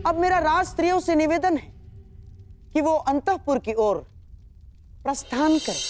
अब मेरा राज स्त्रियों से निवेदन है कि वो अंतःपुर की ओर प्रस्थान करें।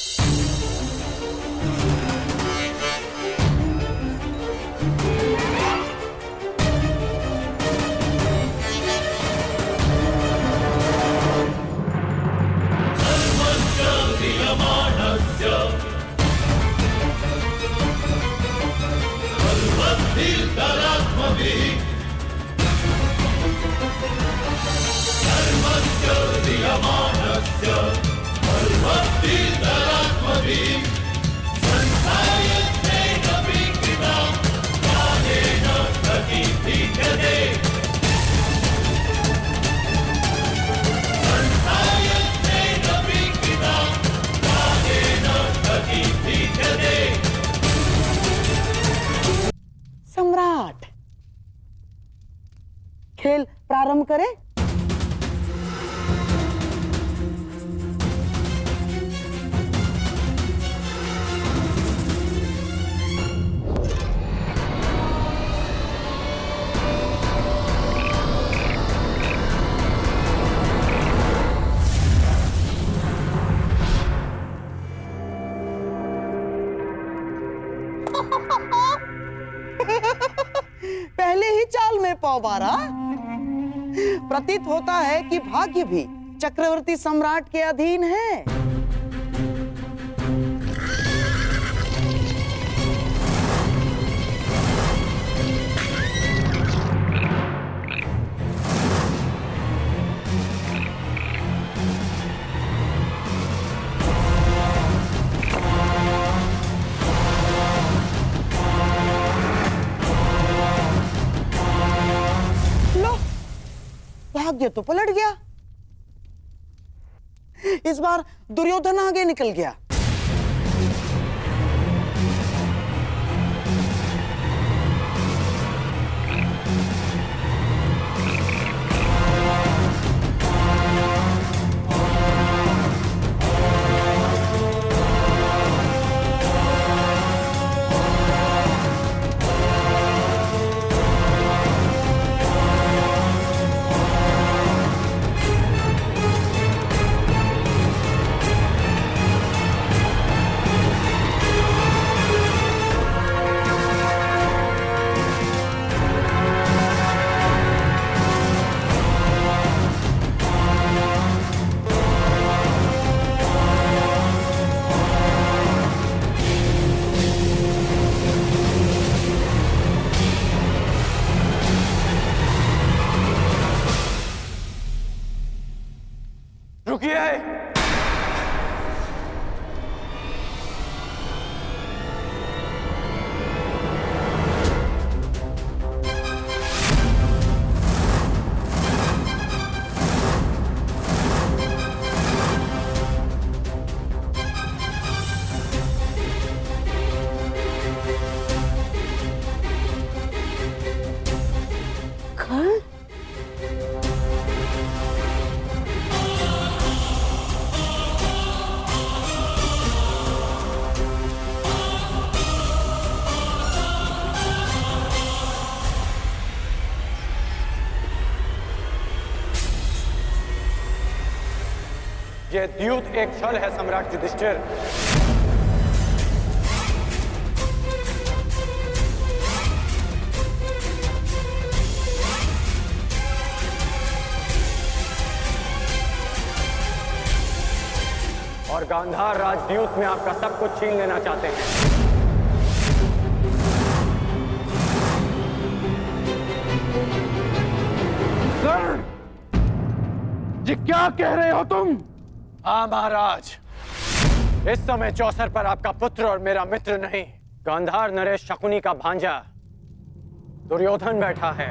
सम्राट, खेल प्रारंभ करें। पहले ही चाल में पौबारा। प्रतीत होता है कि भाग्य भी चक्रवर्ती सम्राट के अधीन है। भाग्य तो पलट गया। इस बार दुर्योधन आगे निकल गया। यह द्यूत एक छल है सम्राट युधिष्ठिर। और गांधार राजद्यूत में आपका सब कुछ छीन लेना चाहते हैं। ये क्या कह रहे हो तुम? हाँ महाराज, इस समय चौसर पर आपका पुत्र और मेरा मित्र नहीं, गांधार नरेश शकुनी का भांजा दुर्योधन बैठा है।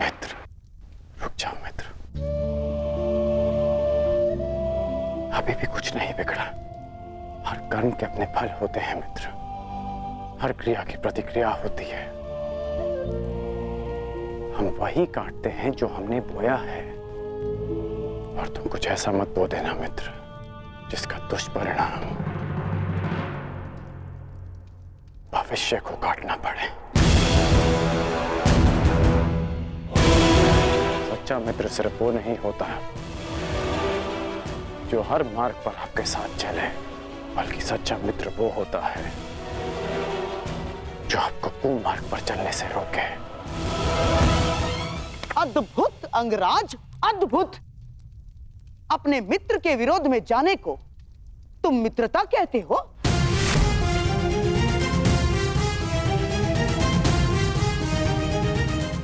मित्र, रुक जाओ मित्र, अभी भी कुछ नहीं बिगड़ा। हर कर्म के अपने फल होते हैं मित्र, हर क्रिया की प्रतिक्रिया होती है। हम वही काटते हैं जो हमने बोया है। और तुम कुछ ऐसा मत बो देना मित्र जिसका दुष्परिणाम भविष्य को काटना पड़े। सच्चा मित्र सिर्फ वो नहीं होता जो हर मार्ग पर आपके साथ चले, बल्कि सच्चा मित्र वो होता है जो आपको कुमार्ग पर चलने से रोके। अद्भुत अंगराज, अद्भुत। अपने मित्र के विरोध में जाने को तुम मित्रता कहते हो?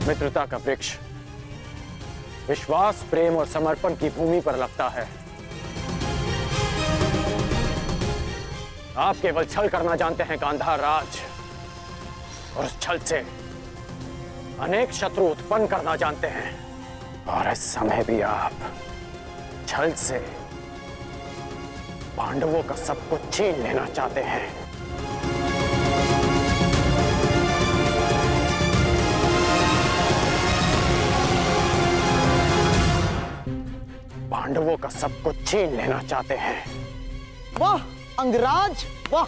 मित्रता का वृक्ष विश्वास, प्रेम और समर्पण की भूमि पर लगता है। आप केवल छल करना जानते हैं गांधार राज, और उस छल से अनेक शत्रु उत्पन्न करना जानते हैं। और इस समय भी आप छल से पांडवों का सब कुछ छीन लेना चाहते हैं। पांडवों का सब कुछ छीन लेना चाहते हैं। वाह अंगराज, वाह।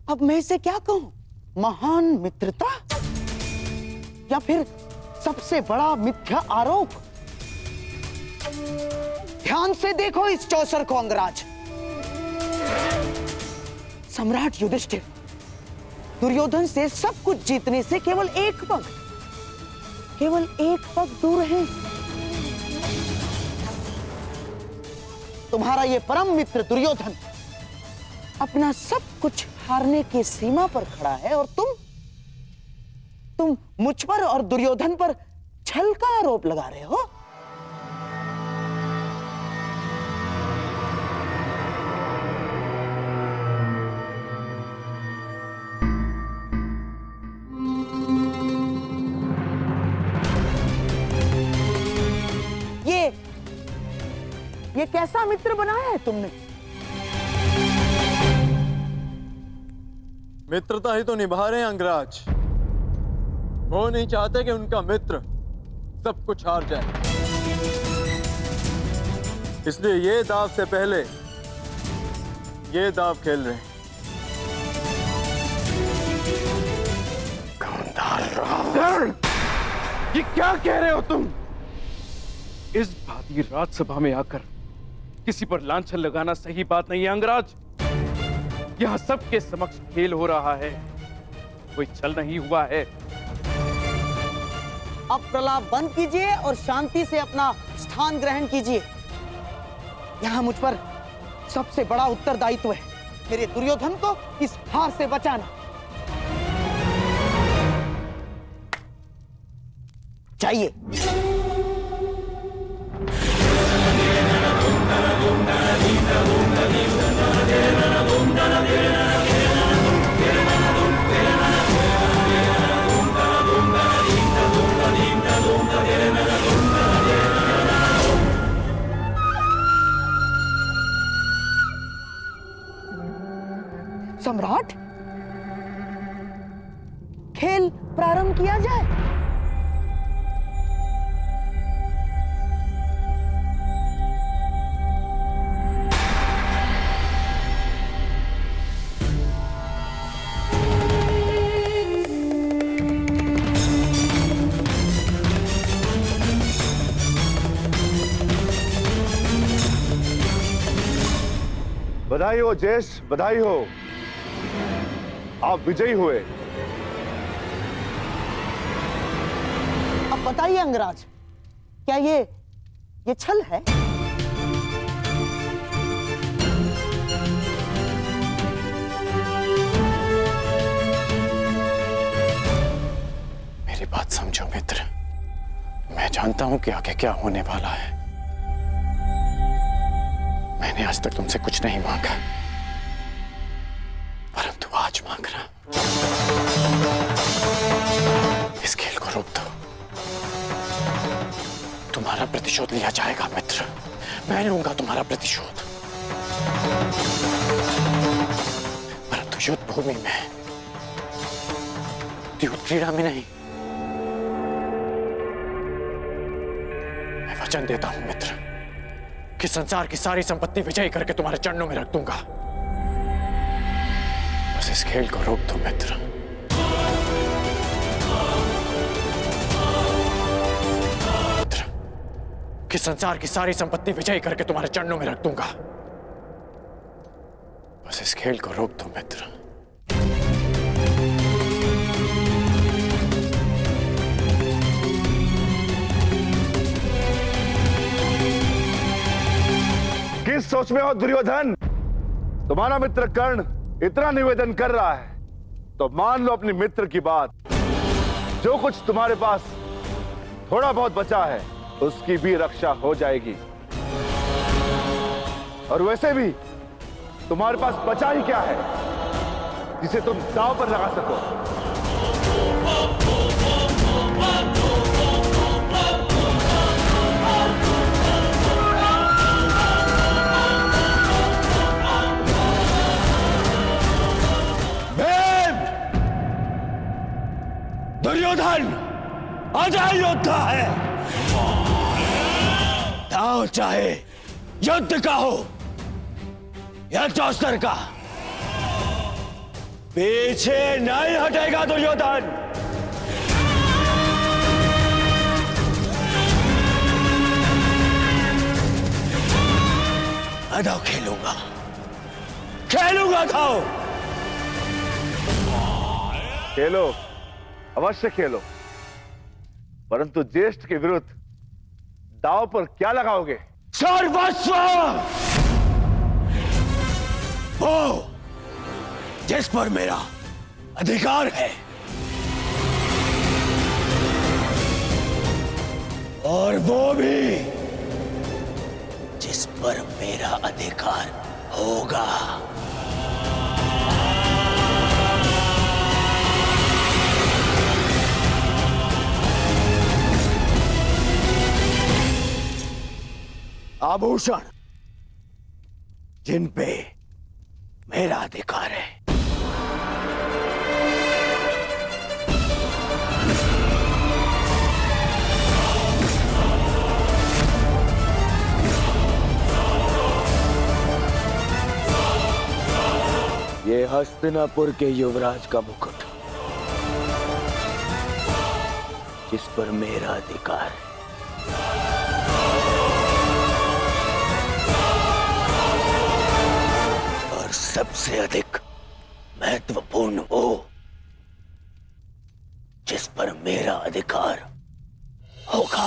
अब मैं इसे क्या कहूं? महान मित्रता या फिर सबसे बड़ा मिथ्या आरोप? ध्यान से देखो इस चौसर को अंगराज। सम्राट युधिष्ठिर दुर्योधन से सब कुछ जीतने से केवल एक पग दूर है। तुम्हारा ये परम मित्र दुर्योधन अपना सब कुछ हारने की सीमा पर खड़ा है, और तुम मुझ पर और दुर्योधन पर छल का आरोप लगा रहे हो। ये कैसा मित्र बनाया है तुमने? मित्रता ही तो निभा रहे हैं अंगराज। वो नहीं चाहते कि उनका मित्र सब कुछ हार जाए, इसलिए ये दाव से पहले ये दाव खेल रहे हैं। ये क्या कह रहे हो तुम? इस भांति राजसभा में आकर किसी पर लांछन लगाना सही बात नहीं है अंगराज। यहां सबके समक्ष खेल हो रहा है, कोई छल नहीं हुआ है। अब प्रलाप बंद कीजिए और शांति से अपना स्थान ग्रहण कीजिए। यहां मुझ पर सबसे बड़ा उत्तरदायित्व है, मेरे दुर्योधन को इस हार से बचाना। चाहिए सम्राट, खेल प्रारंभ किया जाए। बधाई हो जयेश, बधाई हो, आप विजयी हुए। अब बताइए अंगराज, क्या ये छल है? मेरी बात समझो मित्र, मैं जानता हूं कि आगे क्या होने वाला है। मैंने आज तक तुमसे कुछ नहीं मांगा, परंतु आज मांग रहा। इस खेल को रोक दो, तुम्हारा प्रतिशोध लिया जाएगा मित्र। मैं लूंगा तुम्हारा प्रतिशोध, परंतु युद्ध भूमि में, युद्ध क्रीड़ा में नहीं। वचन देता हूं मित्र कि संसार की सारी संपत्ति विजयी करके तुम्हारे चरणों में रख दूंगा। बस इस खेल को रोक दो मित्र। मित्र, कि संसार की सारी संपत्ति विजयी करके तुम्हारे चरणों में रख दूंगा। बस इस खेल को रोक दो मित्र। किस सोच में हो दुर्योधन? तुम्हारा मित्र कर्ण इतना निवेदन कर रहा है तो मान लो अपने मित्र की बात। जो कुछ तुम्हारे पास थोड़ा बहुत बचा है उसकी भी रक्षा हो जाएगी। और वैसे भी तुम्हारे पास बचा ही क्या है जिसे तुम दांव पर लगा सको? दुर्योधन अजय योद्धा है। दांव चाहे युद्ध का हो या चौस्तर का, पीछे नहीं हटेगा दुर्योधन। मैं दांव खेलूंगा, खेलूंगा दांव। खेलो, अवश्य खेलो, परंतु ज्येष्ठ के विरुद्ध दांव पर क्या लगाओगे? सर्वस्व, वो जिस पर मेरा अधिकार है और वो भी जिस पर मेरा अधिकार होगा। आभूषण जिन पे मेरा अधिकार है। ये हस्तिनापुर के युवराज का मुकुट जिस पर मेरा अधिकार है। सबसे अधिक महत्वपूर्ण वो जिस पर मेरा अधिकार होगा।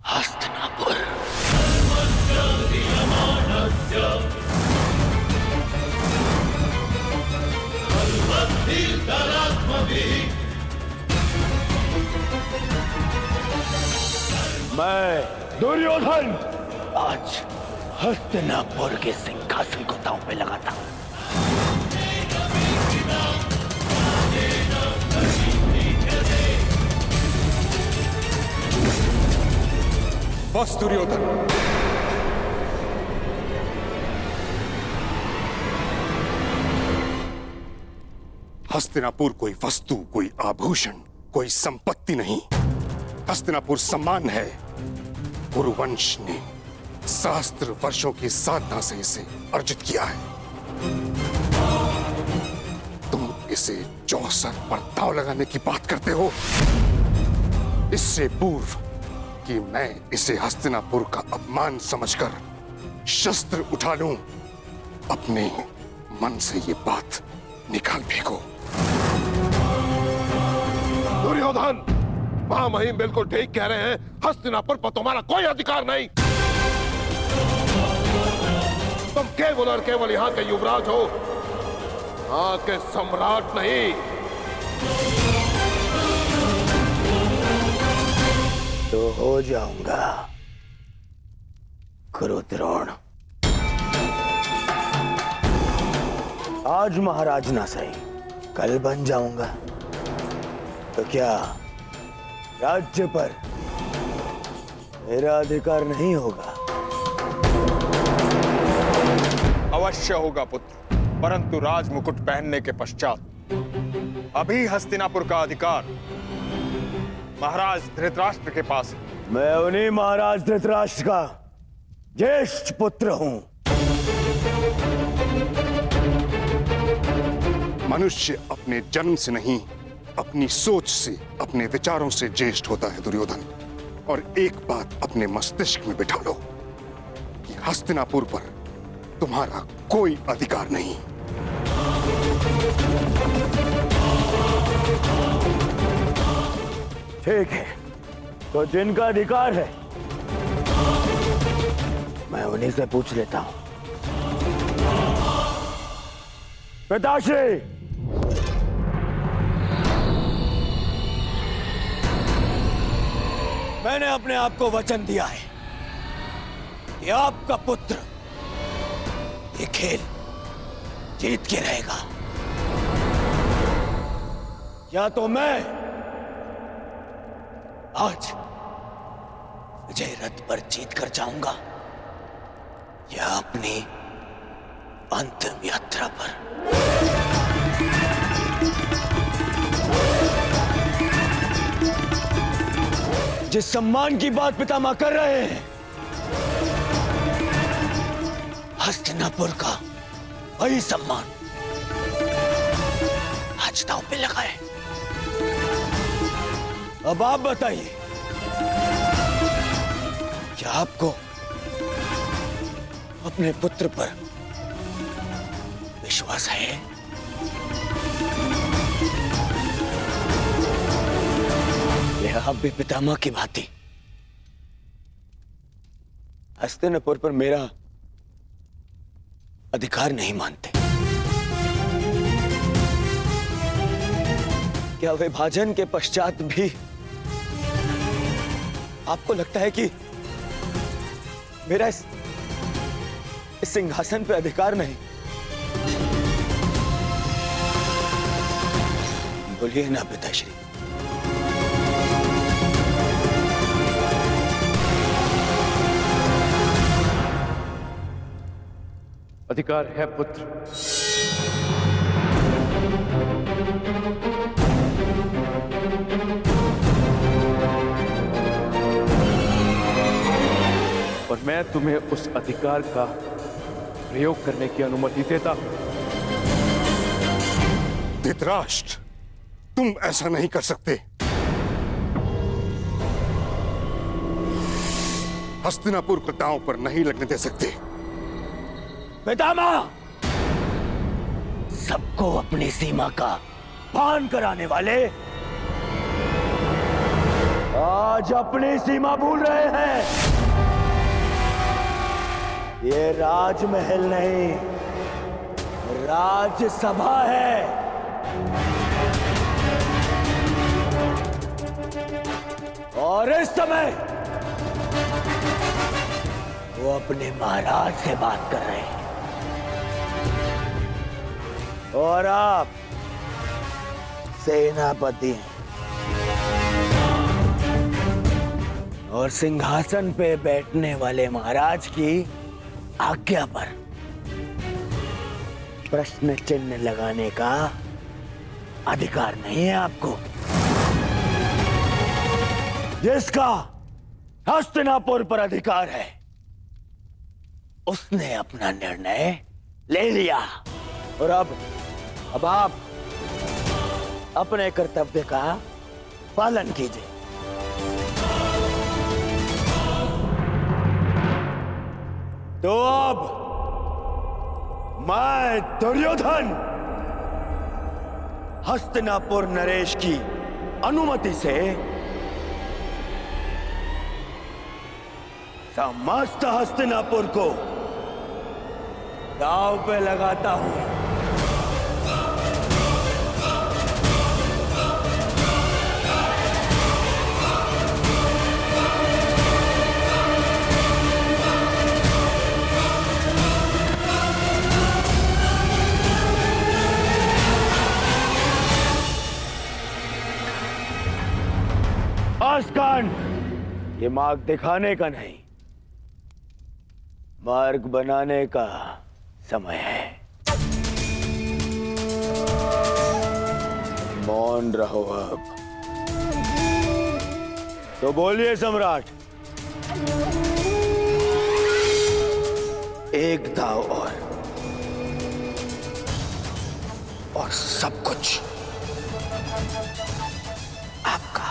हस्तिनापुर। मैं दुर्योधन आज हस्तिनापुर के सिंहासन को दांव पे लगाता हूं। बस दुर्योधन, हस्तिनापुर कोई वस्तु, कोई आभूषण, कोई संपत्ति नहीं। हस्तिनापुर सम्मान है। कुरुवंश ने सहस्त्र वर्षों की साधना से इसे अर्जित किया है। तुम इसे चौसर पर दांव लगाने की बात करते हो। इससे पूर्व कि मैं इसे हस्तिनापुर का अपमान समझकर शस्त्र उठा लूं, अपने मन से ये बात निकाल फेंको। दुर्योधन, महामहिम बिल्कुल ठीक कह रहे हैं। हस्तिनापुर पर तुम्हारा कोई अधिकार नहीं। तुम केवल और केवल यहाँ के युवराज हो, यहाँ के सम्राट नहीं। तो हो जाऊंगा कुरुद्रोण। आज महाराज ना सही, कल बन जाऊंगा। तो क्या राज्य पर मेरा अधिकार नहीं होगा? अवश्य होगा पुत्र, परंतु राजमुकुट पहनने के पश्चात अभी हस्तिनापुर का अधिकार महाराज धृतराष्ट्र के पास है। मैं उन्हीं महाराज धृतराष्ट्र का ज्येष्ठ पुत्र हूं। मनुष्य अपने जन्म से नहीं, अपनी सोच से, अपने विचारों से ज्येष्ठ होता है दुर्योधन। और एक बात अपने मस्तिष्क में बिठा लो कि हस्तिनापुर पर तुम्हारा कोई अधिकार नहीं। ठीक है, तो जिनका अधिकार है मैं उन्हीं से पूछ लेता हूं। पिताश्री, मैंने अपने आप को वचन दिया है कि आपका पुत्र ये खेल जीत के रहेगा। या तो मैं आज विजय रथ पर जीत कर जाऊंगा या अपनी अंतिम यात्रा पर। जिस सम्मान की बात पितामह कर रहे हैं, हस्तिनापुर का वही सम्मान आज दांव पे लगा है। अब आप बताइए, क्या आपको अपने पुत्र पर विश्वास है? या आप भी पितामह की भांति हस्तिनापुर पर मेरा अधिकार नहीं मानते? क्या विभाजन के पश्चात भी आपको लगता है कि मेरा इस सिंहासन पे अधिकार नहीं? बोलिए ना पिताश्री। अधिकार है पुत्र। और मैं तुम्हें उस अधिकार का प्रयोग करने की अनुमति देता हूं। धृतराष्ट्र, तुम ऐसा नहीं कर सकते। हस्तिनापुर को दांव पर नहीं लगने दे सकते। पितामह, सबको अपनी सीमा का भान कराने वाले आज अपनी सीमा भूल रहे हैं। ये राजमहल नहीं, राजसभा है। और इस समय वो अपने महाराज से बात कर रहे हैं और आप सेनापति हैं और सिंहासन पे बैठने वाले महाराज की आज्ञा पर प्रश्न चिन्ह लगाने का अधिकार नहीं है आपको। जिसका हस्तिनापुर पर अधिकार है उसने अपना निर्णय ले लिया और अब आप अपने कर्तव्य का पालन कीजिए। तो अब मैं दुर्योधन हस्तिनापुर नरेश की अनुमति से समस्त हस्तिनापुर को दांव पे लगाता हूं। आस्कान, ये मार्ग दिखाने का नहीं, मार्ग बनाने का समय है। मौन रहो अब। तो बोलिए सम्राट। एक दाव और सब कुछ आपका।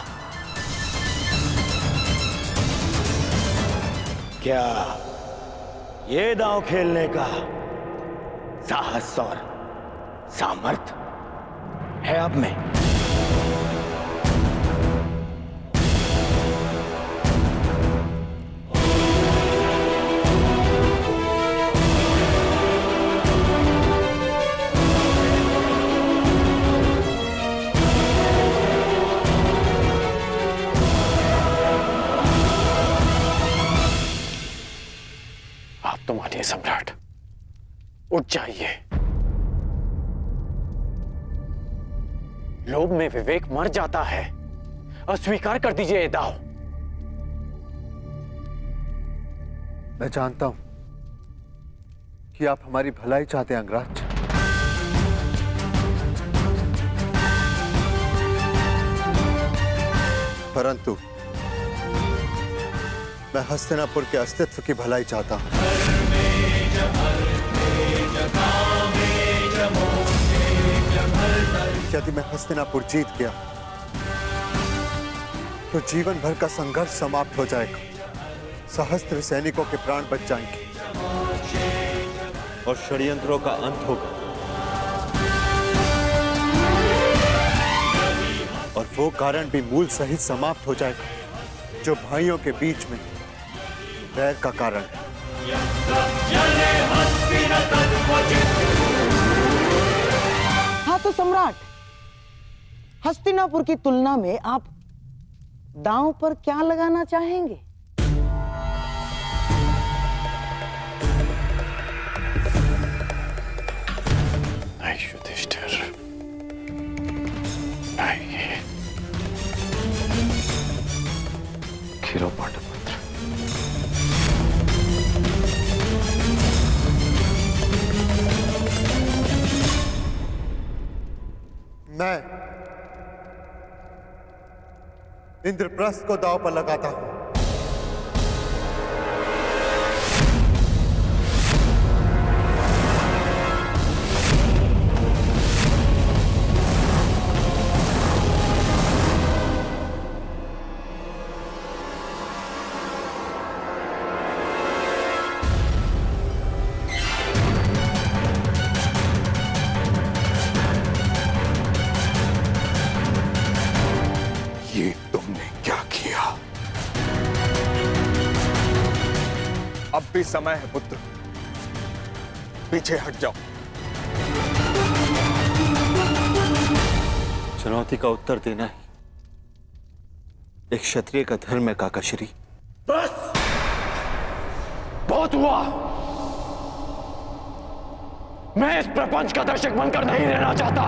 क्या ये दांव खेलने का साहस और सामर्थ्य है आप में? आप तो मानिए सम्राट, उठ जाइए। लोभ में विवेक मर जाता है। अस्वीकार कर दीजिए ये दाव। मैं जानता हूं कि आप हमारी भलाई चाहते हैं अंगराज, परंतु मैं हस्तिनापुर के अस्तित्व की भलाई चाहता हूं। यदि मैं हस्तिनापुर जीत गया तो जीवन भर का संघर्ष समाप्त हो जाएगा, सहस्त्र सैनिकों के प्राण बच जाएंगे और षड्यंत्रों का अंत होगा। और वो कारण भी मूल सहित समाप्त हो जाएगा जो भाइयों के बीच में वैर का कारण है। हाँ तो सम्राट, हस्तिनापुर की तुलना में आप दांव पर क्या लगाना चाहेंगे? नहीं युधिष्ठिर, नहीं। खीरो पांडुपुत्र, मैं इंद्रप्रस्थ को दांव पर लगाता हूं। ये तुमने क्या किया? अब भी समय है पुत्र, पीछे हट जाओ। चुनौती का उत्तर देना ही एक क्षत्रिय का धर्म है काकाश्री। बस बहुत हुआ। मैं इस प्रपंच का दर्शक बनकर नहीं रहना चाहता।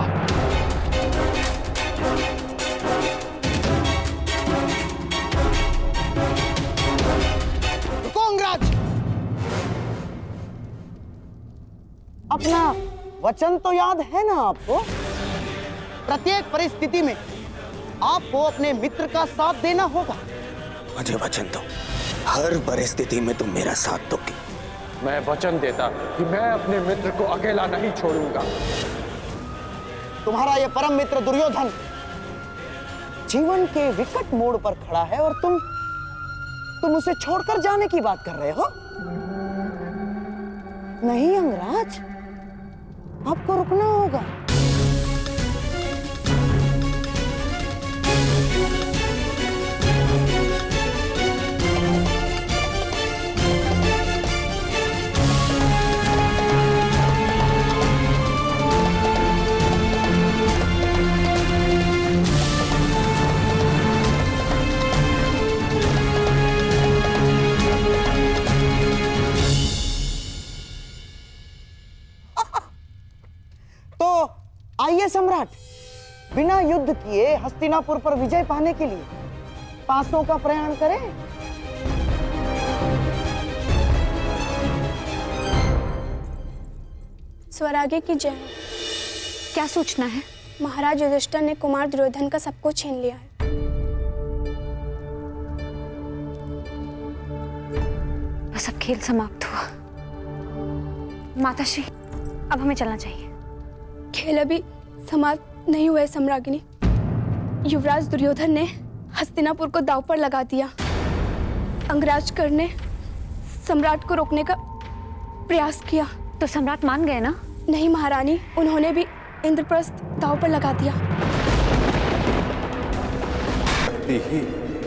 अपना वचन तो याद है ना आपको? प्रत्येक परिस्थिति में आपको अपने मित्र का साथ देना होगा। मुझे वचन दो, हर परिस्थिति में तुम मेरा साथ दोगे। मैं वचन देता कि मैं अपने मित्र को अकेला नहीं छोड़ूंगा। तुम्हारा यह परम मित्र दुर्योधन जीवन के विकट मोड़ पर खड़ा है और तुम उसे छोड़कर जाने की बात कर रहे हो? नहीं अंगराज, आपको रुकना होगा। आइए सम्राट, बिना युद्ध किए हस्तिनापुर पर विजय पाने के लिए पासों का प्रयाण करें। स्वराज्य की जय। क्या सोचना है? महाराज युधिष्ठिर ने कुमार दुर्योधन का सब कुछ छीन लिया है। बस अब खेल समाप्त हुआ। माताश्री, अब हमें चलना चाहिए। खेल अभी समाप्त नहीं हुआ है सम्राज्ञी। युवराज दुर्योधन ने हस्तिनापुर को दांव पर लगा दिया। अंगराज कर्ण ने सम्राट को रोकने का प्रयास किया। तो सम्राट मान गए ना? नहीं महारानी, उन्होंने भी इंद्रप्रस्थ दांव पर लगा दिया। शक्ति ही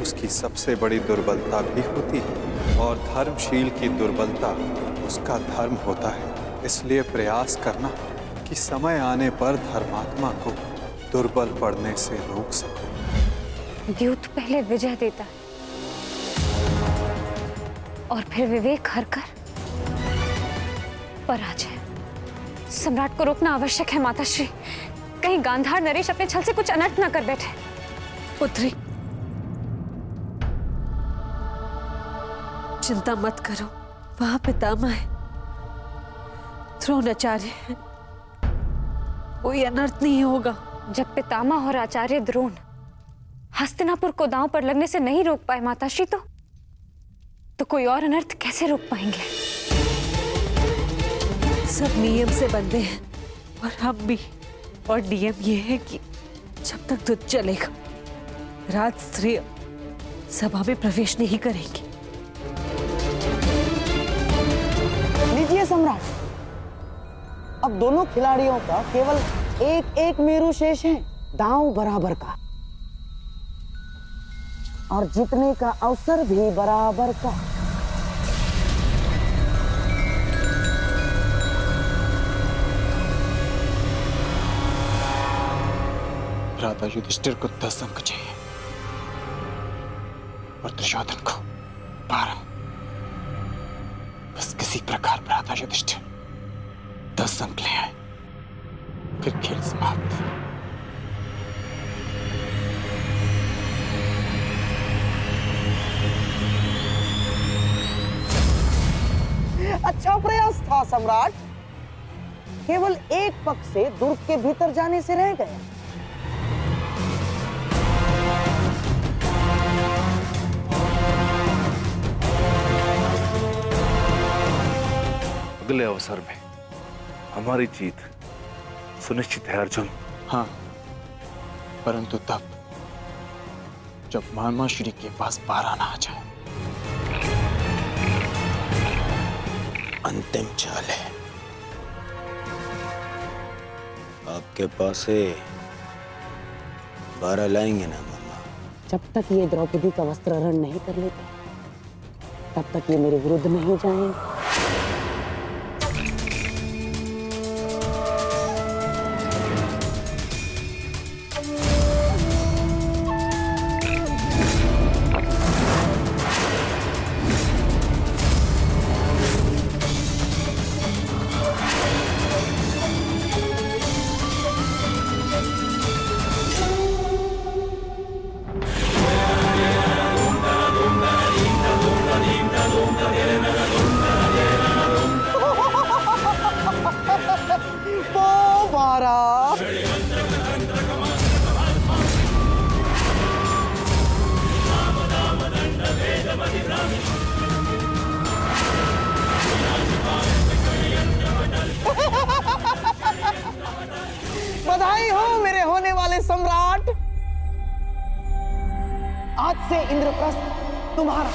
उसकी सबसे बड़ी दुर्बलता भी होती है और धर्मशील की दुर्बलता उसका धर्म होता है। इसलिए प्रयास करना कि समय आने पर धर्मात्मा को दुर्बल पड़ने से रोक सको। द्यूत पहले विजय देता है और फिर विवेक हरकर पराजय। सम्राट को रोकना आवश्यक है माताश्री, कहीं गांधार नरेश अपने छल से कुछ अनर्थ न कर बैठे। पुत्री, चिंता मत करो, वहां पितामह है, द्रोणाचार्य है, कोई अनर्थ नहीं होगा। जब पितामह और आचार्य द्रोण हस्तिनापुर को दांव पर लगने से नहीं रोक पाए माताश्री, तो कोई और अनर्थ कैसे रोक पाएंगे? सब नियम से बंधे हैं और हम भी। और नियम ये है कि जब तक युद्ध चलेगा राज स्त्री सभा में प्रवेश नहीं करेंगी। लीजिए सम्राट, अब दोनों खिलाड़ियों का केवल एक एक मेरु शेष है, दांव बराबर का, और जीतने का अवसर भी बराबर का। भ्राता युधिष्ठिर को 10 अंक चाहिए और दुर्योधन को 12। बस किसी प्रकार भ्राता युधिष्ठिर 10 अंक ले आए, फिर खेल समाप्त। अच्छा प्रयास था सम्राट, केवल एक पक्ष से दुर्ग के भीतर जाने से रह गए। अगले अवसर में हमारी जीत सुनिश्चित है अर्जुन। हाँ, परंतु तब जब मामा श्री के पास 12 ना आ जाए। अंतिम चाल है, आपके पास है 12 लाएंगे ना मामा? जब तक ये द्रौपदी का वस्त्रहरण नहीं कर लेते तब तक ये मेरे विरुद्ध नहीं जाएंगे। बधाई हो मेरे होने वाले सम्राट, आज से इंद्रप्रस्थ तुम्हारा।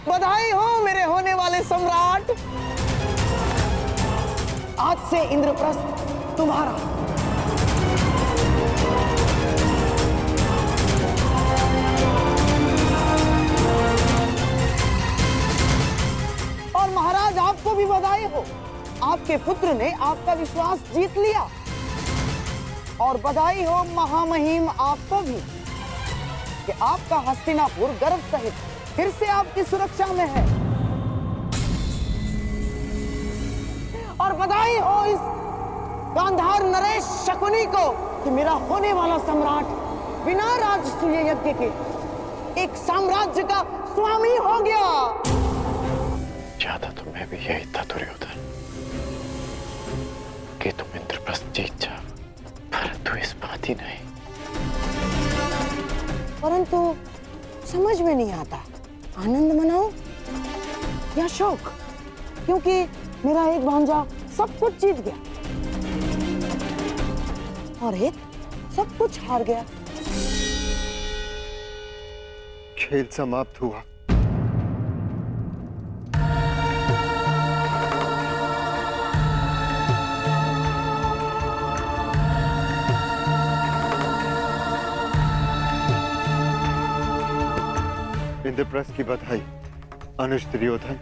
बधाई हो मेरे होने वाले सम्राट, आज से इंद्रप्रस्थ तुम्हारा। और महाराज आपको भी बधाई हो, आपके पुत्र ने आपका विश्वास जीत लिया। और बधाई हो महामहिम आपको भी कि आपका हस्तिनापुर गर्व सहित फिर से आपकी सुरक्षा में है। और बधाई हो इस गांधार नरेश शकुनी को कि मेरा होने वाला सम्राट बिना राजसूय यज्ञ के एक साम्राज्य का स्वामी हो गया। चाहता तो मैं भी यही था दुर्योधन, कि तुम इंद्रप्रस्थ जीत जाओ, परंतु इस बात ही नहीं। परंतु समझ में नहीं आता, आनंद मनाऊं या शोक, क्योंकि मेरा एक भांजा सब कुछ जीत गया और एक सब कुछ हार गया। खेल समाप्त हुआ। इंद्रप्रस्थ की बधाई अनुज दुर्योधन।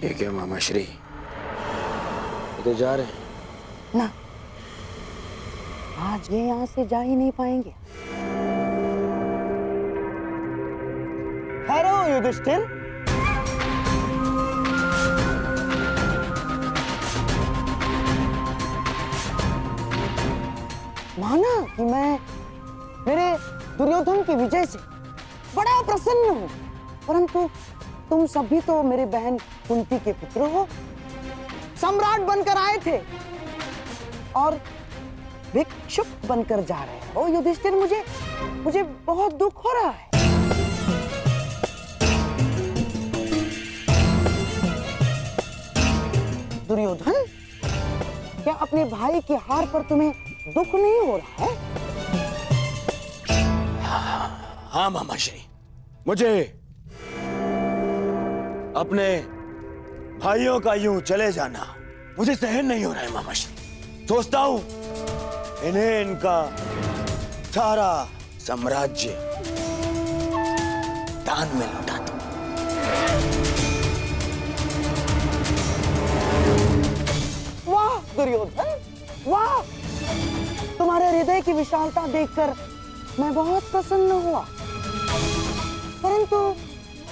ठीक है मामा श्री, तो जा रहे हैं ना, आज ये यहाँ से जा ही नहीं पाएंगे। ठहरो युधिष्ठिर, माना कि मैं मेरे दुर्योधन की विजय से बड़ा प्रसन्न हूं, परंतु तुम सभी तो मेरे बहन कुंती के पुत्र हो, सम्राट बनकर आए थे और भिक्षुक बनकर जा रहे हो। युधिष्ठिर, मुझे बहुत दुख हो रहा है। दुर्योधन, क्या अपने भाई की हार पर तुम्हें दुख नहीं हो रहा है? हाँ मामा श्री, मुझे अपने भाइयों का यूं चले जाना मुझे सहन नहीं हो रहा है मामा श्री। सोचता हूं इन्हें इनका सारा साम्राज्य दान में लौटा दूं। वाह दुर्योधन, वाह! तुम्हारे हृदय की विशालता देखकर मैं बहुत प्रसन्न हुआ। परंतु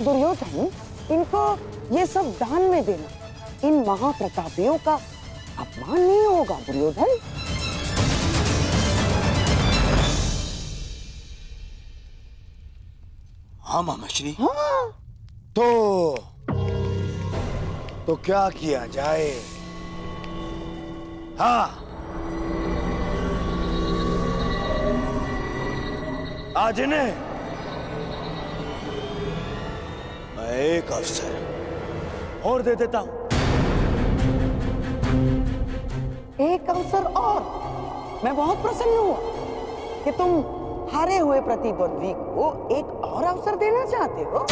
दुर्योधन, इनको ये सब दान में देना इन महाप्रतापियों का अपमान नहीं होगा दुर्योधन? हाँ मामा श्री। हाँ। तो क्या किया जाए? हाँ, आज इन्हें मैं एक अवसर और दे देता हूं। एक अवसर और? मैं बहुत प्रसन्न हुआ कि तुम हारे हुए प्रतिद्वंद्वी को एक और अवसर देना चाहते हो।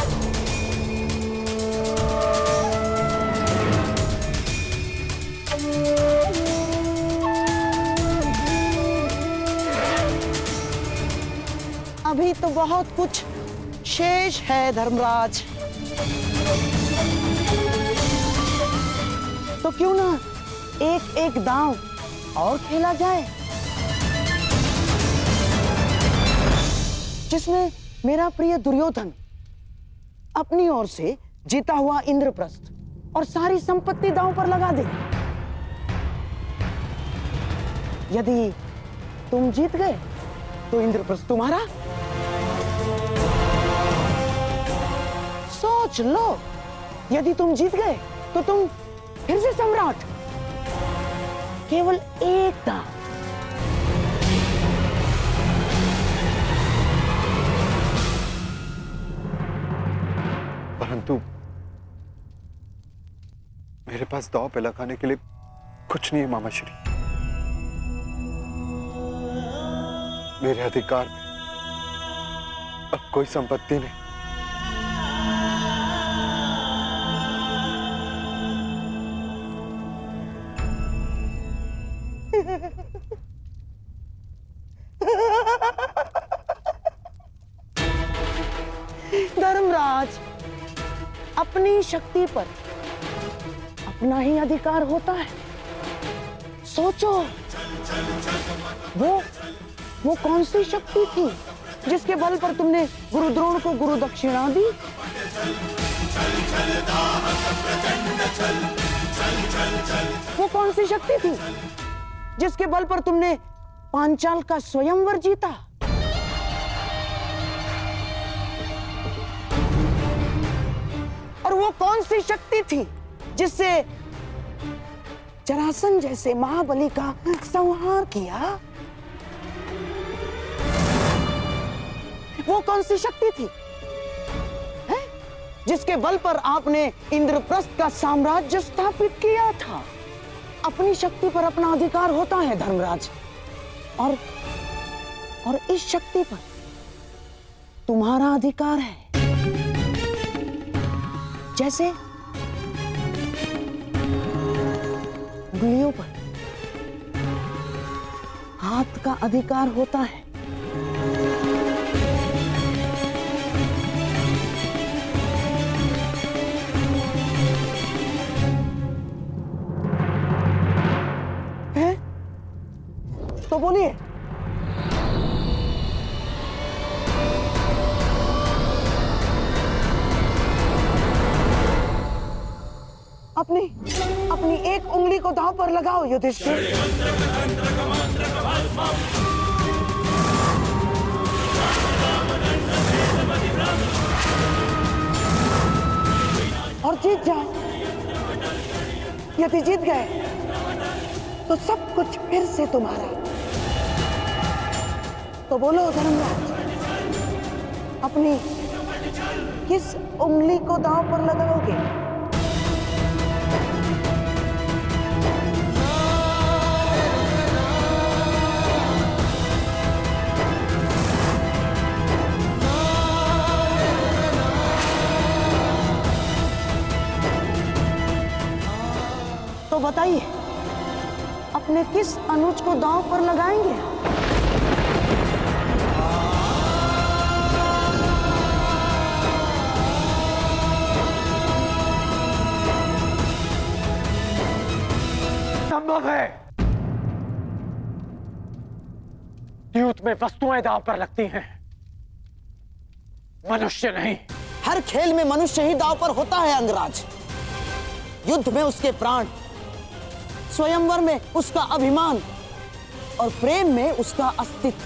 अभी तो बहुत कुछ शेष है धर्मराज, तो क्यों ना एक एक दांव और खेला जाए, जिसमें मेरा प्रिय दुर्योधन अपनी ओर से जीता हुआ इंद्रप्रस्थ और सारी संपत्ति दांव पर लगा दे। यदि तुम जीत गए तो इंद्रप्रस्थ तुम्हारा। सोच लो, यदि तुम जीत गए तो तुम फिर से सम्राट। केवल एक दांव। परंतु मेरे पास दांव पे लगाने के लिए कुछ नहीं है मामा श्री। मेरे अधिकार में अब कोई संपत्ति नहीं। धर्मराज, अपनी शक्ति पर अपना ही अधिकार होता है। सोचो, वो कौन सी शक्ति थी जिसके बल पर तुमने गुरु द्रोण को गुरु दक्षिणा दी? वो कौन सी शक्ति थी जिसके बल पर तुमने पांचाल का स्वयंवर जीता? और वो कौन सी शक्ति थी जिससे जरासंध जैसे महाबली का संहार किया? वो कौन सी शक्ति थी जिसके बल पर आपने इंद्रप्रस्थ का साम्राज्य स्थापित किया था? अपनी शक्ति पर अपना अधिकार होता है धर्मराज, और इस शक्ति पर तुम्हारा अधिकार है। जैसे उंगलियों पर हाथ का अधिकार होता है, तो बोलिए। अपनी एक उंगली को दांव पर लगाओ युधिष्ठिर। और जीत जाओ। यदि जीत गए तो सब कुछ फिर से तुम्हारा। तो बोलो धर्मराज, अपनी किस उंगली को दांव पर लगाओगे? तो बताइए, अपने किस अनुज को दांव पर लगाएंगे? संभव है। युद्ध में वस्तुएं दांव पर लगती हैं, मनुष्य नहीं। हर खेल में मनुष्य ही दांव पर होता है अंगराज। युद्ध में उसके प्राण, स्वयंवर में उसका अभिमान और प्रेम में उसका अस्तित्व।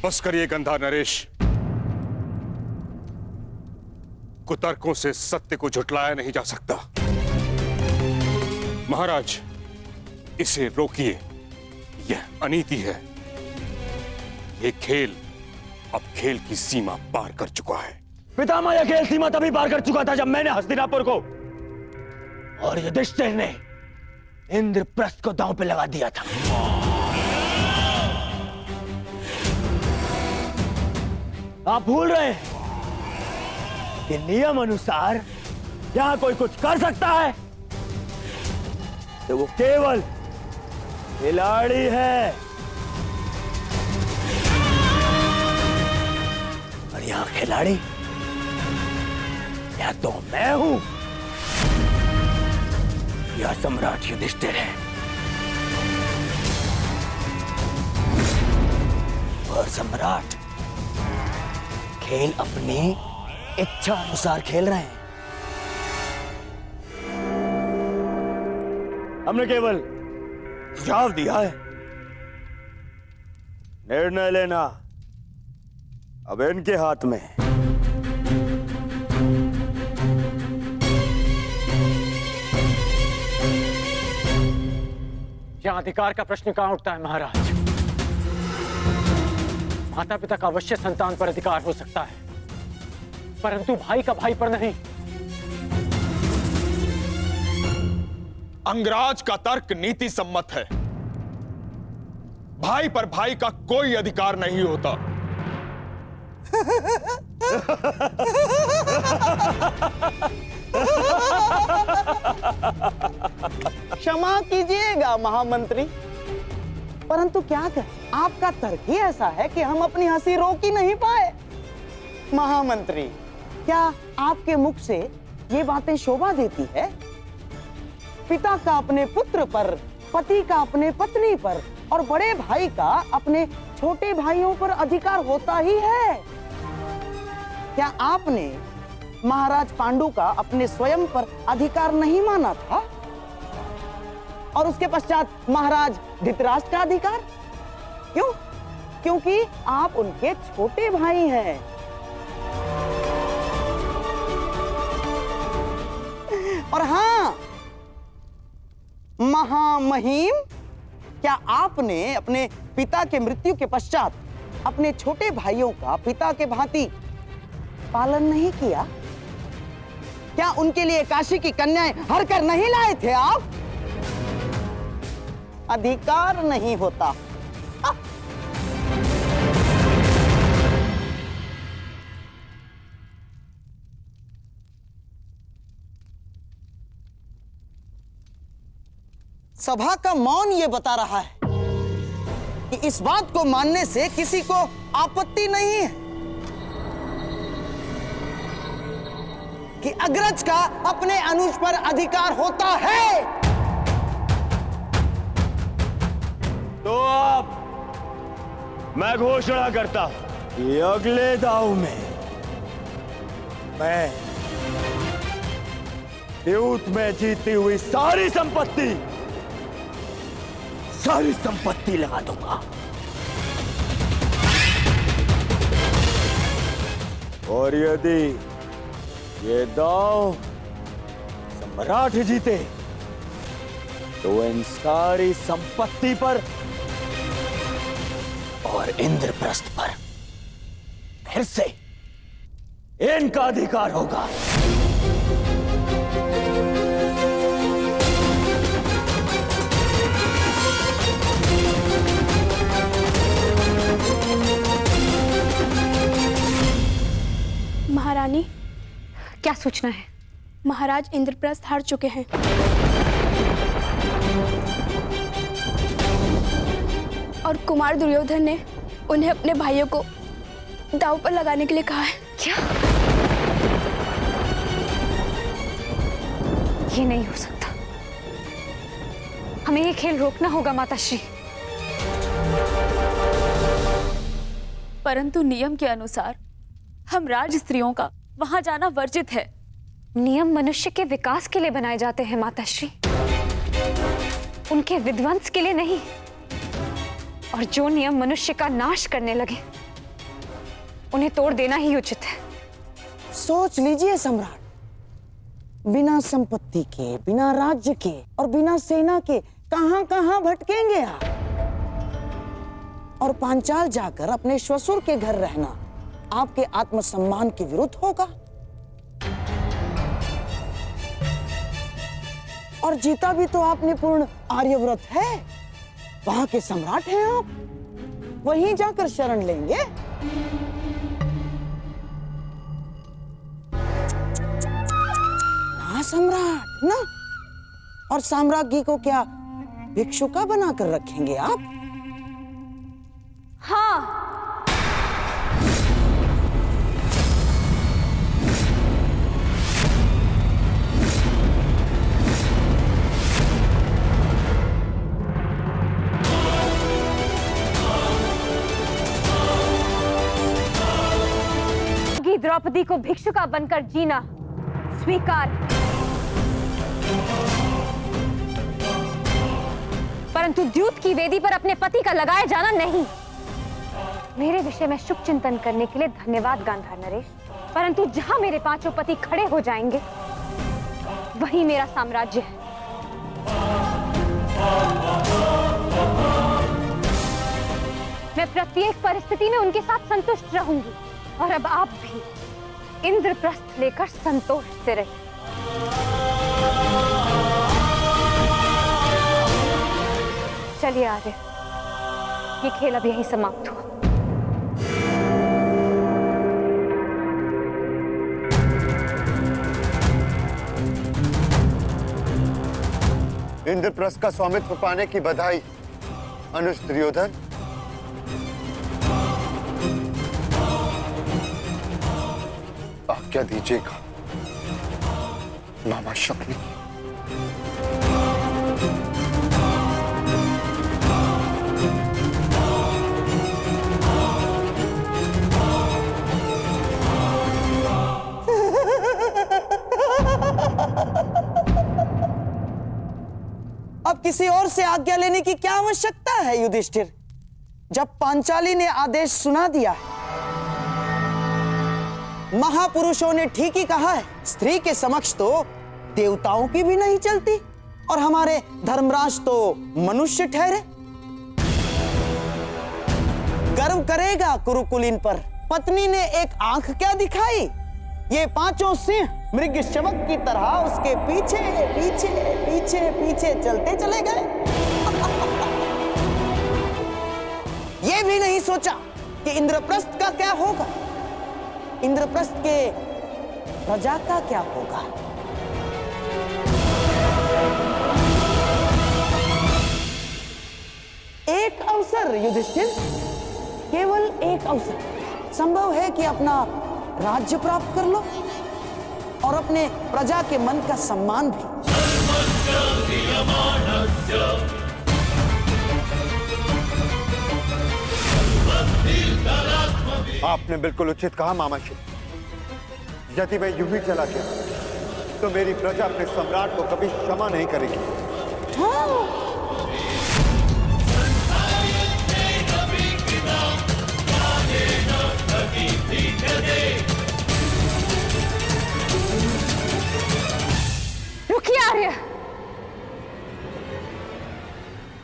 बस करिए गंधा नरेश। कुतर्कों से सत्य को झुठलाया नहीं जा सकता। महाराज, इसे रोकिए। यह अनीति है। यह खेल अब खेल की सीमा पार कर चुका है। पितामह, यह खेल सीमा तभी पार कर चुका था जब मैंने हस्तिनापुर को और युधिष्ठिर ने इंद्रप्रस्थ को दांव पे लगा दिया था। आप भूल रहे हैं कि नियम अनुसार यहां कोई कुछ कर सकता है तो वो केवल खिलाड़ी है, और यहां खिलाड़ी या तो मैं हूं या सम्राट युधिष्ठिर है। और सम्राट खेल अपनी इच्छा अनुसार खेल रहे हैं। हमने केवल सुझाव दिया है, निर्णय लेना अब इनके हाथ में है। यहां अधिकार का प्रश्न कहां उठता है महाराज? माता पिता का अवश्य संतान पर अधिकार हो सकता है, परंतु भाई का भाई पर नहीं। अंगराज का तर्क नीति सम्मत है। भाई पर भाई का कोई अधिकार नहीं होता। क्षमा कीजिएगा महामंत्री, परंतु क्या करें, आपका तर्क ही ऐसा है कि हम अपनी हंसी रोक ही नहीं पाए। महामंत्री, क्या आपके मुख से ये बातें शोभा देती है? पिता का अपने पुत्र पर, पति का अपने पत्नी पर और बड़े भाई का अपने छोटे भाइयों पर अधिकार होता ही है। क्या आपने महाराज पांडु का अपने स्वयं पर अधिकार नहीं माना था? और उसके पश्चात महाराज धृतराष्ट्र का अधिकार? क्यों? क्योंकि आप उनके छोटे भाई हैं। और हाँ, महामहिम, क्या आपने अपने पिता के मृत्यु के पश्चात अपने छोटे भाइयों का पिता के भांति पालन नहीं किया? क्या उनके लिए काशी की कन्याएं हर कर नहीं लाए थे आप? अधिकार नहीं होता। सभा का मौन ये बता रहा है कि इस बात को मानने से किसी को आपत्ति नहीं है कि अग्रज का अपने अनुज पर अधिकार होता है। तो अब मैं घोषणा करता हूं कि अगले दांव में मैं युद्ध में जीती हुई सारी संपत्ति लगा दूंगा। और यदि ये दांव सम्राट जीते तो इन सारी संपत्ति पर और इंद्रप्रस्थ पर फिर से इनका अधिकार होगा। महारानी, क्या सूचना है? महाराज इंद्रप्रस्थ हार चुके हैं। और कुमार दुर्योधन ने उन्हें अपने भाइयों को दांव पर लगाने के लिए कहा है। क्या? ये नहीं हो सकता। हमें ये खेल रोकना होगा माताश्री। परंतु नियम के अनुसार हम राज स्त्रियों का वहां जाना वर्जित है। नियम मनुष्य के विकास के लिए बनाए जाते हैं माताश्री, उनके विध्वंस के लिए नहीं। और जो नियम मनुष्य का नाश करने लगे उन्हें तोड़ देना ही उचित है। सोच लीजिए सम्राट, बिना संपत्ति के, बिना राज्य के और बिना सेना के कहां कहां भटकेंगे आप? और पांचाल जाकर अपने श्वशुर के घर रहना आपके आत्मसम्मान के विरुद्ध होगा। और जीता भी तो आपने पूर्ण आर्यव्रत है, वहां के सम्राट हैं आप, वहीं जाकर शरण लेंगे। ना सम्राट ना। और साम्राज्ञी को क्या भिक्षुका बनाकर रखेंगे आप? हाँ, द्रौपदी को भिक्षुका बनकर जीना स्वीकार, परंतु द्यूत की वेदी पर अपने पति का लगाया जाना नहीं। मेरे विषय में शुभ चिंतन करने के लिए धन्यवाद गांधार नरेश, परंतु जहां मेरे पांचों पति खड़े हो जाएंगे वही मेरा साम्राज्य है। मैं प्रत्येक परिस्थिति में उनके साथ संतुष्ट रहूंगी। और अब आप भी इंद्रप्रस्थ लेकर संतोष से रहिए। चलिए आर्य, ये खेल अब यहीं समाप्त हुआ। इंद्रप्रस्थ का स्वामित्व पाने की बधाई अनुज दुर्योधन। आज्ञा दीजिएगा मामा शक्ति। अब किसी और से आज्ञा लेने की क्या आवश्यकता है युधिष्ठिर? जब पांचाली ने आदेश सुना दिया है, महापुरुषों ने ठीक ही कहा है, स्त्री के समक्ष तो देवताओं की भी नहीं चलती, और हमारे धर्मराज तो मनुष्य ठहरे। गर्व करेगा कुरुकुलीन पर। पत्नी ने एक आंख क्या दिखाई? ये पांचों सिंह मृग शवक की तरह उसके पीछे पीछे पीछे पीछे चलते चले गए। ये भी नहीं सोचा कि इंद्रप्रस्थ का क्या होगा, इंद्रप्रस्थ के प्रजा का क्या होगा। एक अवसर युधिष्ठिर, केवल एक अवसर संभव है कि अपना राज्य प्राप्त कर लो और अपने प्रजा के मन का सम्मान भी। आपने बिल्कुल उचित कहा मामाश्री। यदि मैं यूं ही चला गया तो मेरी प्रजा अपने सम्राट को कभी क्षमा नहीं करेगी। हाँ। रुकिए आर्य,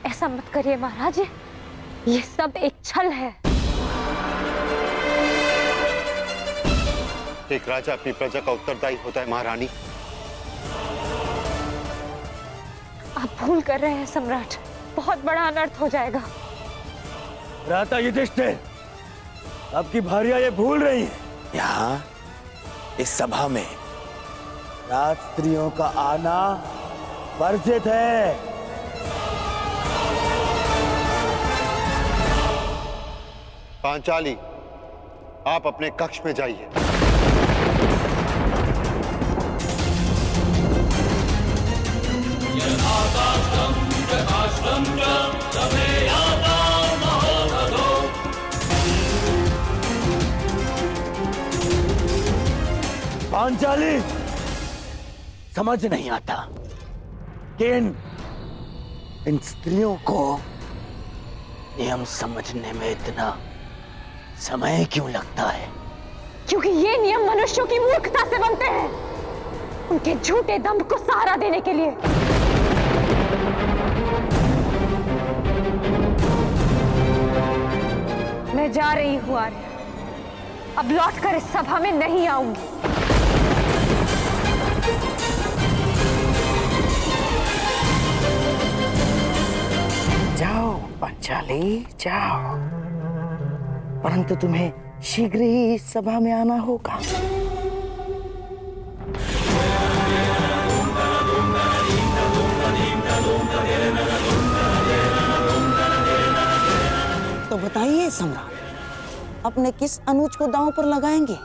ऐसा मत करिए महाराज, ये सब एक छल है। एक राजा अपनी प्रजा का उत्तरदायी होता है महारानी। आप भूल कर रहे हैं सम्राट, बहुत बड़ा अनर्थ हो जाएगा। भ्राता युधिष्ठिर, आपकी भार्या ये भूल रही है, यहाँ इस सभा में राजस्त्रियों का आना वर्जित है। पांचाली, आप अपने कक्ष में जाइए। पांचाली, समझ नहीं आता कि इन स्त्रियों को नियम समझने में इतना समय क्यों लगता है? क्योंकि ये नियम मनुष्यों की मूर्खता से बनते हैं, उनके झूठे दंभ को सहारा देने के लिए। मैं जा रही हूं आर्य, अब लौटकर इस सभा में नहीं आऊंगी। जाओ पांचाली जाओ, परंतु तुम्हें शीघ्र ही इस सभा में आना होगा। तो बताइए सम्राट, अपने किस अनुज को दांव पर लगाएंगे?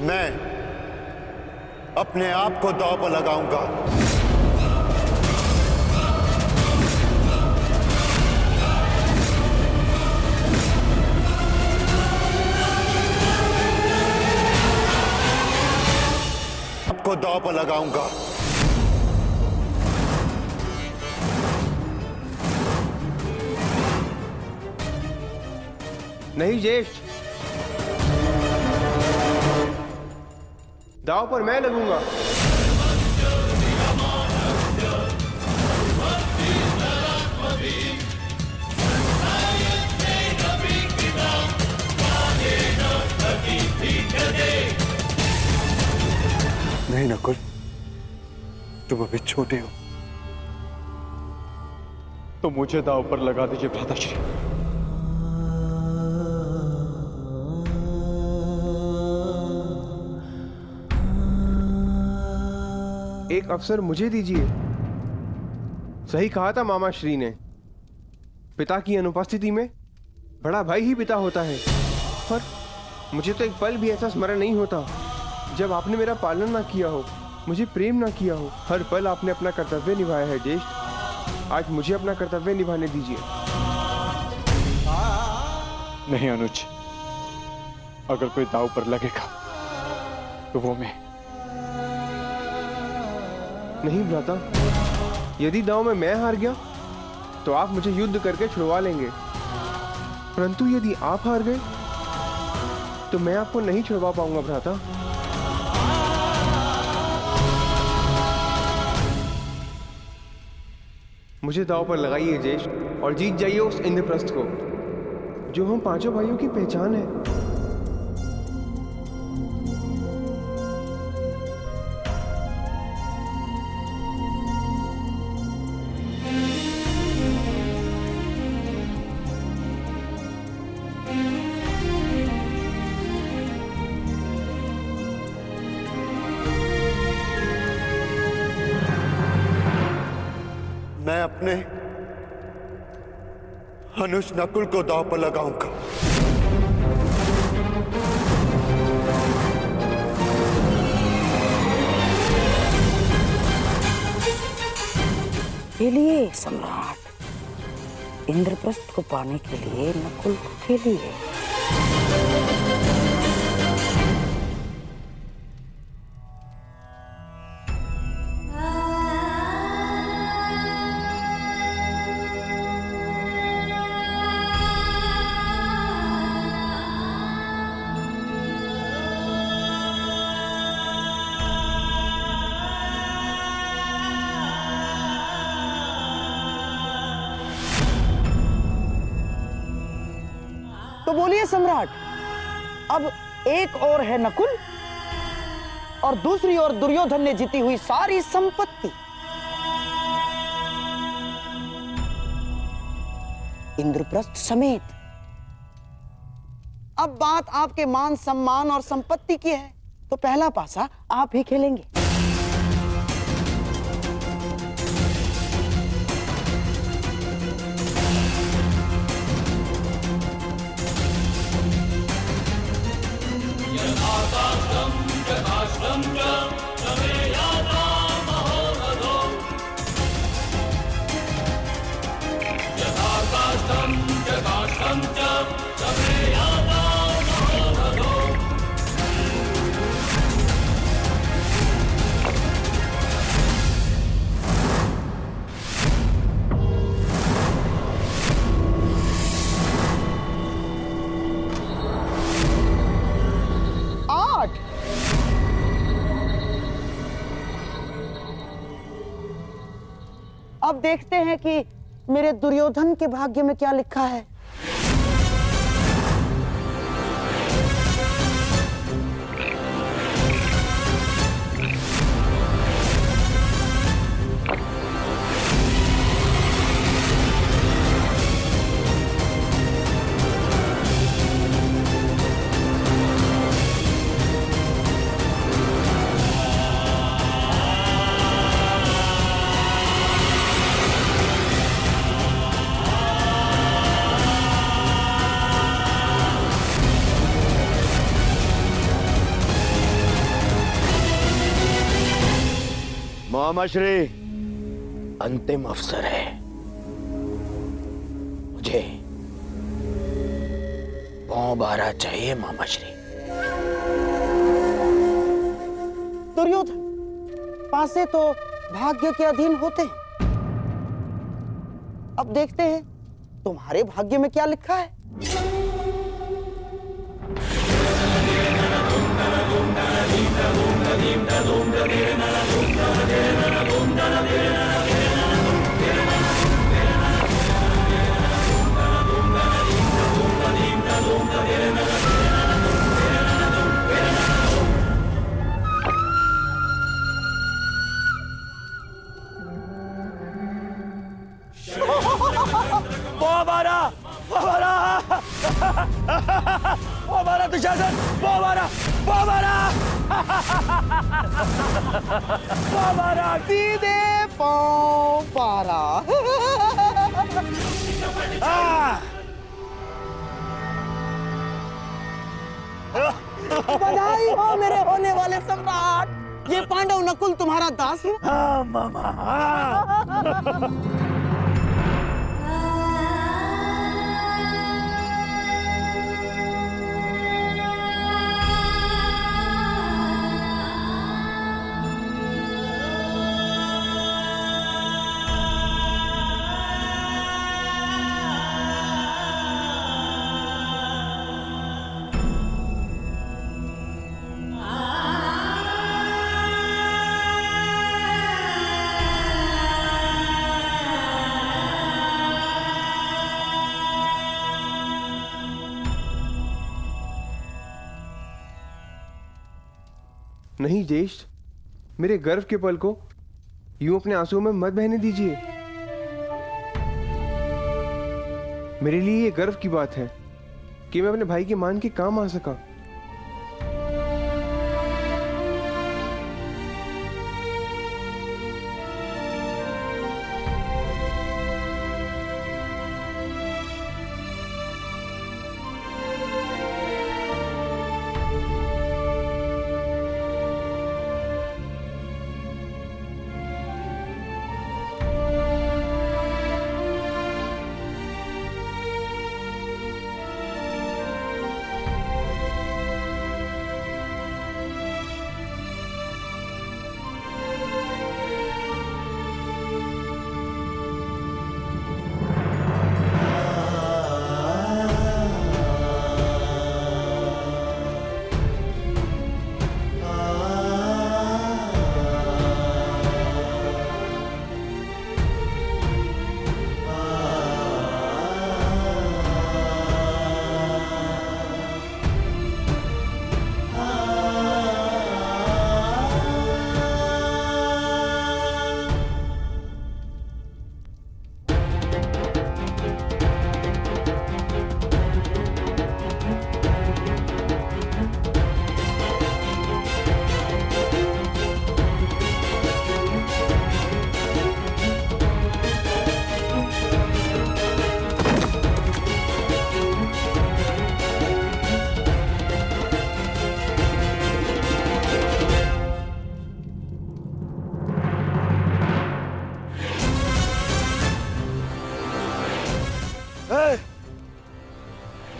मैं अपने आप को दांव पर लगाऊंगा। आपको दांव पर लगाऊंगा। नहीं ज्येष्ठ, दांव पर मैं लगूंगा। नहीं नकुल, तुम अभी छोटे हो। तो मुझे दांव पर लगा दीजिए भ्राताश्री। एक अवसर मुझे दीजिए। सही कहा था मामा श्री ने, पिता की अनुपस्थिति में बड़ा भाई ही पिता होता है। पर मुझे तो एक पल भी ऐसा स्मरण नहीं होता जब आपने मेरा पालन ना किया हो, मुझे प्रेम ना किया हो। हर पल आपने अपना कर्तव्य निभाया है ज्येष्ठ। आज मुझे अपना कर्तव्य निभाने दीजिए। नहीं अनुज, अगर कोई दाव पर लगेगा तो वो मैं। नहीं भ्राता, यदि दांव में मैं हार गया तो आप मुझे युद्ध करके छुड़वा लेंगे, परंतु यदि आप हार गए तो मैं आपको नहीं छुड़वा पाऊंगा भ्राता। मुझे दांव पर लगाइए ज्येष्ठ और जीत जाइए उस इंद्रप्रस्थ को जो हम पांचों भाइयों की पहचान है। मैं अपने अनुज नकुल को दांव पर लगाऊंगा। खेलिए सम्राट, इंद्रप्रस्थ को पाने के लिए नकुल को खेलिए। तो बोलिए सम्राट, अब एक और है नकुल और दूसरी ओर दुर्योधन ने जीती हुई सारी संपत्ति। इंद्रप्रस्थ समेत। अब बात आपके मान सम्मान और संपत्ति की है तो पहला पासा आप ही खेलेंगे। अब देखते हैं कि मेरे दुर्योधन के भाग्य में क्या लिखा है। मामाश्री, अंतिम अवसर है। मुझे पांव बारा चाहिए मामाश्री। दुर्योधन, पासे तो भाग्य के अधीन होते हैं। अब देखते हैं तुम्हारे भाग्य में क्या लिखा है। दुशासन, वो हमारा हमारा सीधे पाँव पारा। बधाई हो मेरे होने वाले सम्राट। ये पांडव नकुल तुम्हारा दास है? हाँ मामा, नहीं ज्येष्ठ, मेरे गर्व के पल को यूं अपने आंसुओं में मत बहने दीजिए। मेरे लिए ये गर्व की बात है कि मैं अपने भाई के मान के काम आ सका।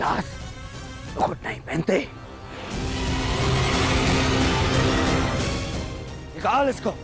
दास मुकुट नहीं पहनते, निकाल इसको।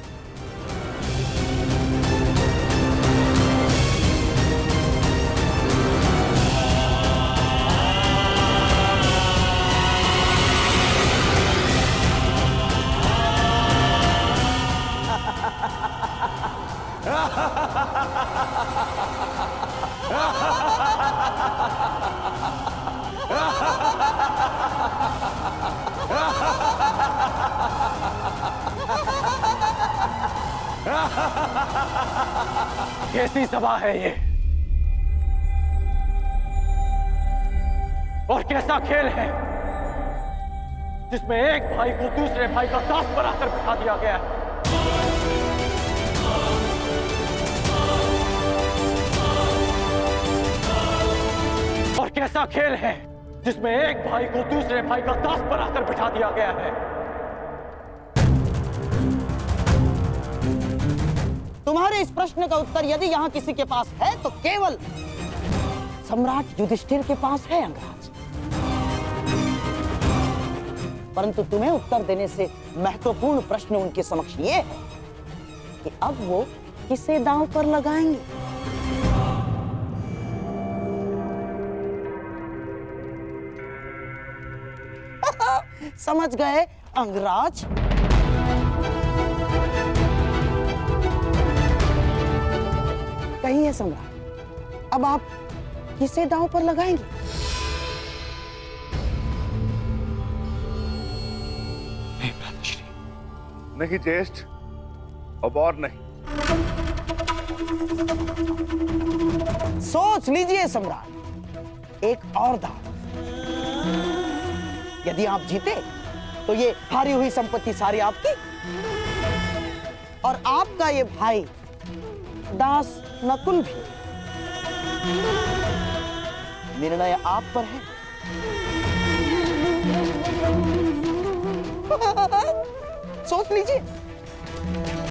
कैसी सभा है ये, और कैसा खेल है जिसमें एक भाई को दूसरे भाई का दास बनाकर बिठा दिया गया है। और कैसा खेल है जिसमें एक भाई को दूसरे भाई का दास बनाकर बिठा दिया गया है। तुम्हारे इस प्रश्न का उत्तर यदि यहाँ किसी के पास है तो केवल सम्राट युधिष्ठिर के पास है अंगराज। परंतु तुम्हें उत्तर देने से महत्वपूर्ण प्रश्न उनके समक्ष ये है कि अब वो किसे दांव पर लगाएंगे। समझ गए अंगराज? कहिए सम्राट, अब आप किसे दांव पर लगाएंगे? नहीं ज्येष्ठ, अब और नहीं। सोच लीजिए सम्राट, एक और दांव। यदि आप जीते तो ये हारी हुई संपत्ति सारी आपकी, और आपका ये भाई दास नकुल भी। निर्णय आप पर है। सोच लीजिए।